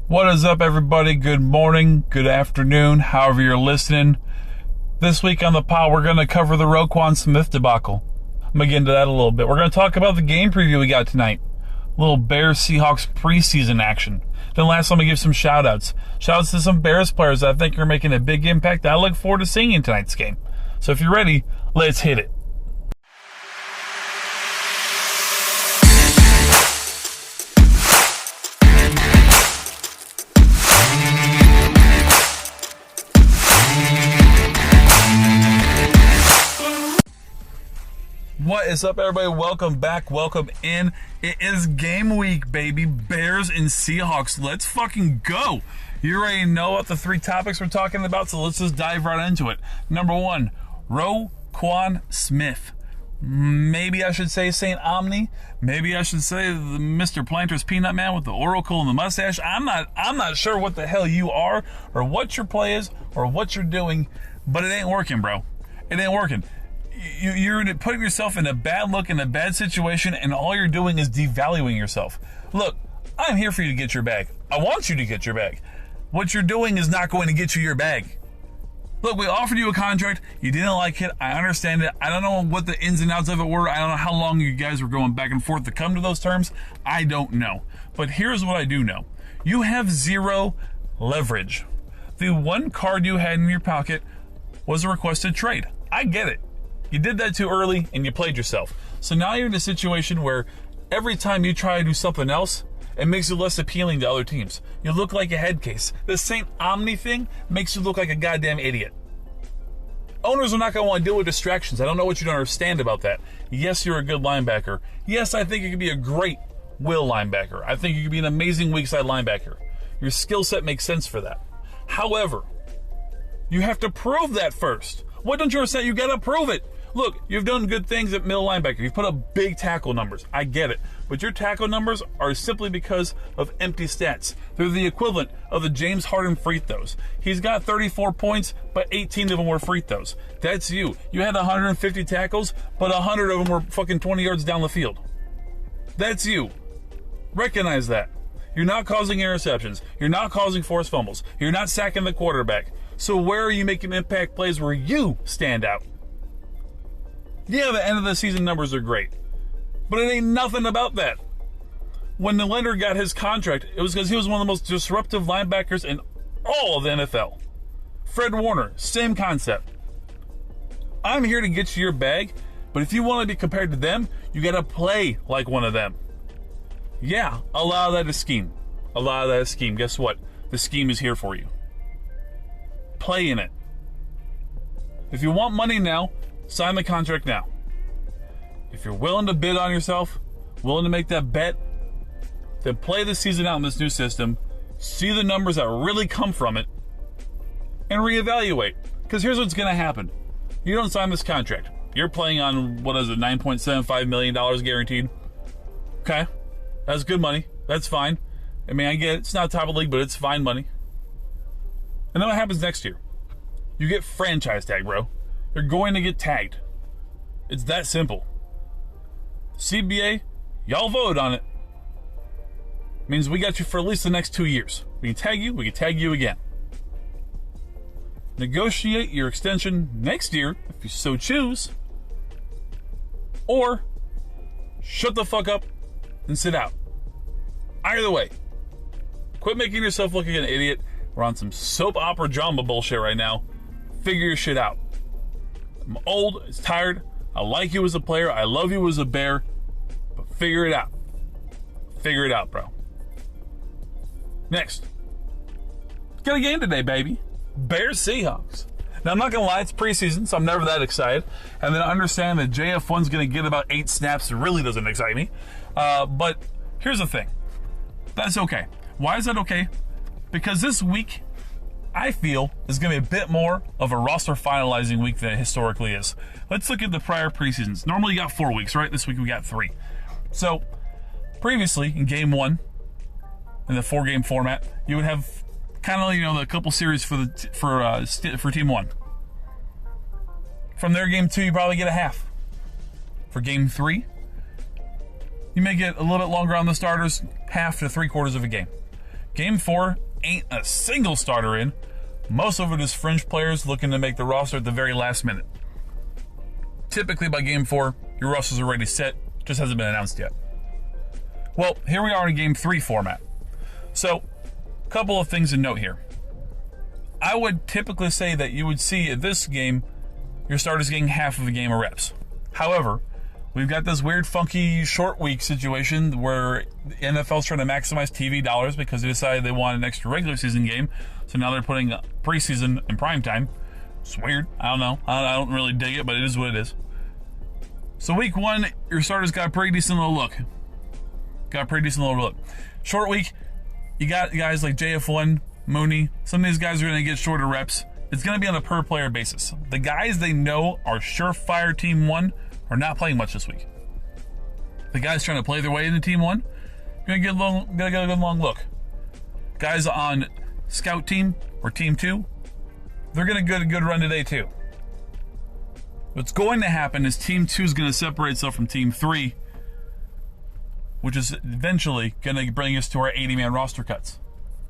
What is up, everybody? Good morning, good afternoon, however you're listening. This week on the pod, we're going to cover the Roquan Smith debacle. I'm going to get into that a little bit. We're going to talk about the game preview we got tonight. A little Bears-Seahawks preseason action. Then last, let me give some shout-outs. Shout-outs to some Bears players that I think are making a big impact that I look forward to seeing in tonight's game. So if you're ready, let's hit it. What is up, everybody? Welcome back. Welcome in. It is game week, baby. Bears and Seahawks. Let's fucking go. You already know what the three topics we're talking about, so let's just dive right into it. Number one, Roquan Smith. Maybe I should say St. Omni. Maybe I should say the Mr. Planter's Peanut Man with the Oracle and the mustache. I'm not sure what the hell you are or what your play is or what you're doing, but it ain't working, bro. It ain't working. You're putting yourself in a bad look, in a bad situation, and all you're doing is devaluing yourself. Look, I'm here for you to get your bag. I want you to get your bag. What you're doing is not going to get you your bag. Look, we offered you a contract. You didn't like it. I understand it. I don't know what the ins and outs of it were. I don't know how long you guys were going back and forth to come to those terms. I don't know. But here's what I do know. You have zero leverage. The one card you had in your pocket was a requested trade. I get it. You did that too early, and you played yourself. So now you're in a situation where every time you try to do something else, it makes you less appealing to other teams. You look like a head case. The St. Omni thing makes you look like a goddamn idiot. Owners are not going to want to deal with distractions. I don't know what you don't understand about that. Yes, you're a good linebacker. Yes, I think you could be a great will linebacker. I think you could be an amazing weak side linebacker. Your skill set makes sense for that. However, you have to prove that first. What don't you understand? You got to prove it. Look, you've done good things at middle linebacker. You've put up big tackle numbers. I get it. But your tackle numbers are simply because of empty stats. They're the equivalent of the James Harden free throws. He's got 34 points, but 18 of them were free throws. That's you. You had 150 tackles, but 100 of them were fucking 20 yards down the field. That's you. Recognize that. You're not causing interceptions. You're not causing forced fumbles. You're not sacking the quarterback. So where are you making impact plays where you stand out? Yeah, the end of the season numbers are great. But it ain't nothing about that. When the Leonard got his contract, it was because he was one of the most disruptive linebackers in all of the NFL. Fred Warner, same concept. I'm here to get you your bag, but if you want to be compared to them, you got to play like one of them. Yeah, a lot of that is scheme. A lot of that is scheme. Guess what? The scheme is here for you. Play in it. If you want money now, sign the contract now. If you're willing to bid on yourself, willing to make that bet, then play the season out in this new system, see the numbers that really come from it, and reevaluate. Because here's what's going to happen. You don't sign this contract. You're playing on, what is it, $9.75 million guaranteed? Okay. That's good money. That's fine. I mean, I get it. It's not top of the league, but it's fine money. And then what happens next year? You get franchise tag, bro. You're going to get tagged. It's that simple. CBA, y'all voted on it. Means we got you for at least the next 2 years. We can tag you, we can tag you again. Negotiate your extension next year, if you so choose. Or, shut the fuck up and sit out. Either way, quit making yourself look like an idiot. We're on some soap opera drama bullshit right now. Figure your shit out. I'm old, it's tired. I like you as a player. I love you as a Bear. But figure it out. Figure it out, bro. Next. Got a game today, baby. Bears Seahawks. Now, I'm not going to lie, it's preseason, so I'm never that excited. And then I understand that JF1's going to get about 8 snaps. It really doesn't excite me. But here's the thing. That's okay. Why is that okay? Because this week, I feel, is going to be a bit more of a roster finalizing week than it historically is. Let's look at the prior preseasons. Normally you got 4 weeks, right? This week we got 3. So, previously, in game 1, in the 4-game format, you would have kind of, the couple series for team 1. From their game 2, you probably get a half. For game 3, you may get a little bit longer on the starters, half to 3/4 of a game. Game 4 ain't a single starter in. Most of it is fringe players looking to make the roster at the very last minute. Typically by Game 4, your roster's already set, just hasn't been announced yet. Well, here we are in Game 3 format. So, a couple of things to note here. I would typically say that you would see at this game, your starters getting half of a game of reps. However, we've got this weird, funky, short week situation where the NFL's trying to maximize TV dollars because they decided they want an extra regular season game. So now they're putting preseason in prime time. It's weird. I don't know. I don't really dig it, but it is what it is. So week 1, your starters got a pretty decent little look. Short week, you got guys like JF1, Mooney. Some of these guys are going to get shorter reps. It's going to be on a per player basis. The guys they know are surefire Team 1 are not playing much this week. The guys trying to play their way into Team 1, going to get a good long look. Guys on Scout Team or Team 2, they're going to get a good run today too. What's going to happen is Team 2 is going to separate itself from Team 3, which is eventually going to bring us to our 80-man roster cuts.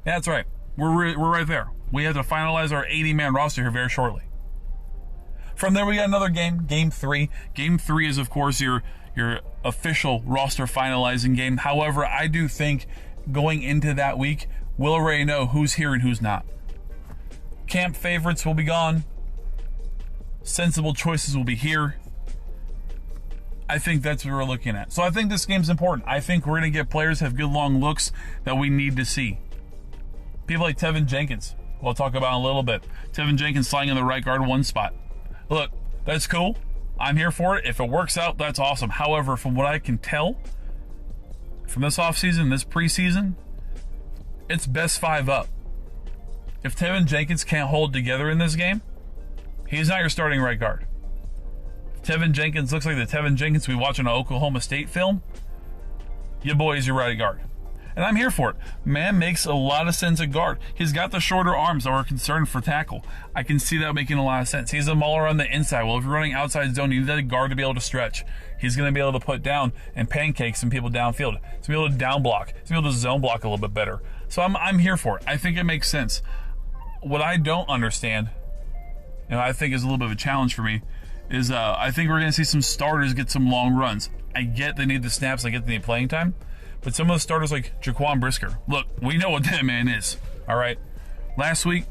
Yeah, that's right. We're right there. We have to finalize our 80-man roster here very shortly. From there, we got another game, Game 3. Game 3 is, of course, your official roster finalizing game. However, I do think going into that week, we'll already know who's here and who's not. Camp favorites will be gone. Sensible choices will be here. I think that's what we're looking at. So I think this game's important. I think we're going to get players have good long looks that we need to see. People like Tevin Jenkins, we'll talk about in a little bit. Tevin Jenkins sliding in the right guard 1 spot. Look, that's cool. I'm here for it. If it works out, that's awesome. However, from what I can tell from this offseason, this preseason, it's best 5 up. If Tevin Jenkins can't hold together in this game, he's not your starting right guard. If Tevin Jenkins looks like the Tevin Jenkins we watch in an Oklahoma State film, your boy is your right guard. And I'm here for it. Man makes a lot of sense at guard. He's got the shorter arms that we're concerned for tackle. I can see that making a lot of sense. He's a mauler on the inside. Well, if you're running outside zone, you need that guard to be able to stretch. He's going to be able to put down and pancake some people downfield. He's going to be able to down block. He's going to be able to zone block a little bit better. So I'm here for it. I think it makes sense. What I don't understand, and I think is a little bit of a challenge for me, is I think we're going to see some starters get some long runs. I get they need the snaps. I get they need playing time. But some of the starters like Jaquan Brisker, look, we know what that man is, all right? Last week,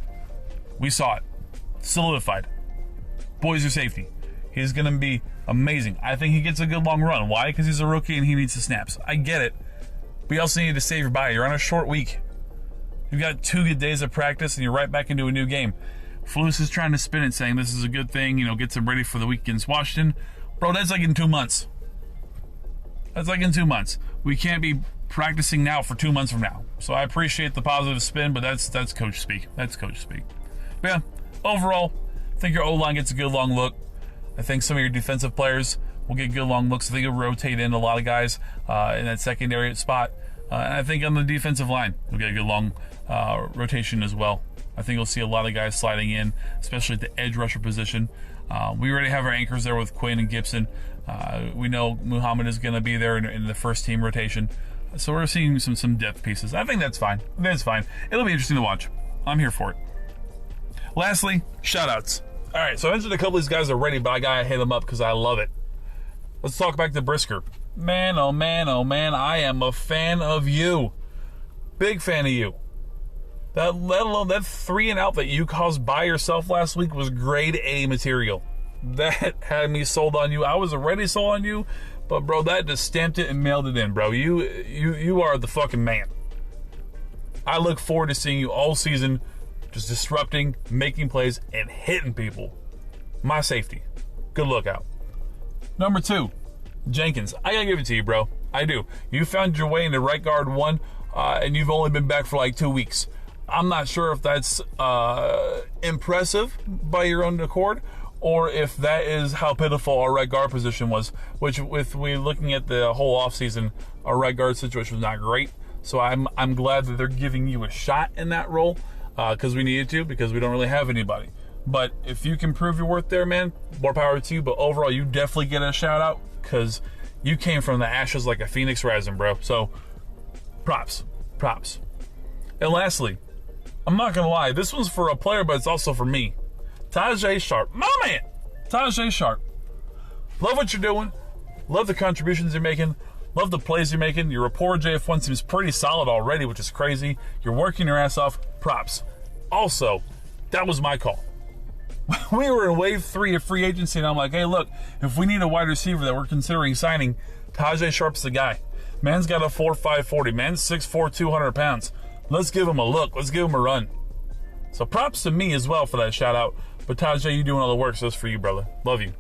we saw it. Solidified. Boys are safety. He's going to be amazing. I think he gets a good long run. Why? Because he's a rookie and he needs the snaps. I get it. But you also need to save your body. You're on a short week. You've got 2 good days of practice and you're right back into a new game. Flus is trying to spin it, saying this is a good thing, gets him ready for the week against Washington. Bro, that's like in 2 months. That's like in 2 months. We can't be practicing now for 2 months from now. So I appreciate the positive spin, but that's coach speak. That's coach speak. But yeah, overall, I think your O-line gets a good long look. I think some of your defensive players will get good long looks. I think you'll rotate in a lot of guys in that secondary spot. And I think on the defensive line, we'll get a good long rotation as well. I think you'll see a lot of guys sliding in, especially at the edge rusher position. We already have our anchors there with Quinn and Gibson. We know Muhammad is going to be there in the first team rotation. So we're seeing some depth pieces. I think that's fine. That's fine. It'll be interesting to watch. I'm here for it. Lastly, shout-outs. All right, so I mentioned a couple of these guys already, but I got to hit them up because I love it. Let's talk back to Brisker. Man, oh man, oh man, I am a fan of you. Big fan of you. Let alone that 3 and out that you caused by yourself last week was grade A material. That had me sold on you. I was already sold on you, but bro, that just stamped it and mailed it in, bro. You are the fucking man. I look forward to seeing you all season, just disrupting, making plays, and hitting people. My safety. Good lookout. Number 2, Jenkins. I gotta give it to you, bro. I do. You found your way into right guard 1, and you've only been back for like 2 weeks. I'm not sure if that's impressive by your own accord, or if that is how pitiful our right guard position was, which with we looking at the whole offseason, our right guard situation was not great. So I'm glad that they're giving you a shot in that role because we needed to, because we don't really have anybody. But if you can prove your worth there, man, more power to you. But overall, you definitely get a shout out because you came from the ashes like a phoenix rising, bro. So props. And lastly, I'm not going to lie, this one's for a player, but it's also for me. Tajay Sharp. My man! Tajay Sharp. Love what you're doing. Love the contributions you're making. Love the plays you're making. Your rapport JF1 seems pretty solid already, which is crazy. You're working your ass off. Props. Also, that was my call. We were in wave 3 of free agency, and I'm like, hey, look, if we need a wide receiver that we're considering signing, Tajay Sharp's the guy. Man's got a 4.5 40. Man's 6'4", 200 pounds. Let's give him a look. Let's give him a run. So props to me as well for that shout out. But Tajay, you doing all the work, so it's for you, brother. Love you.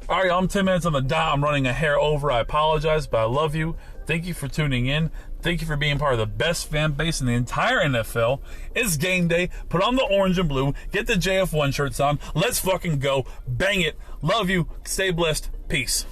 All right, I'm 10 minutes on the dot. I'm running a hair over. I apologize, but I love you. Thank you for tuning in. Thank you for being part of the best fan base in the entire NFL. It's game day. Put on the orange and blue. Get the JF1 shirts on. Let's fucking go. Bang it. Love you. Stay blessed. Peace.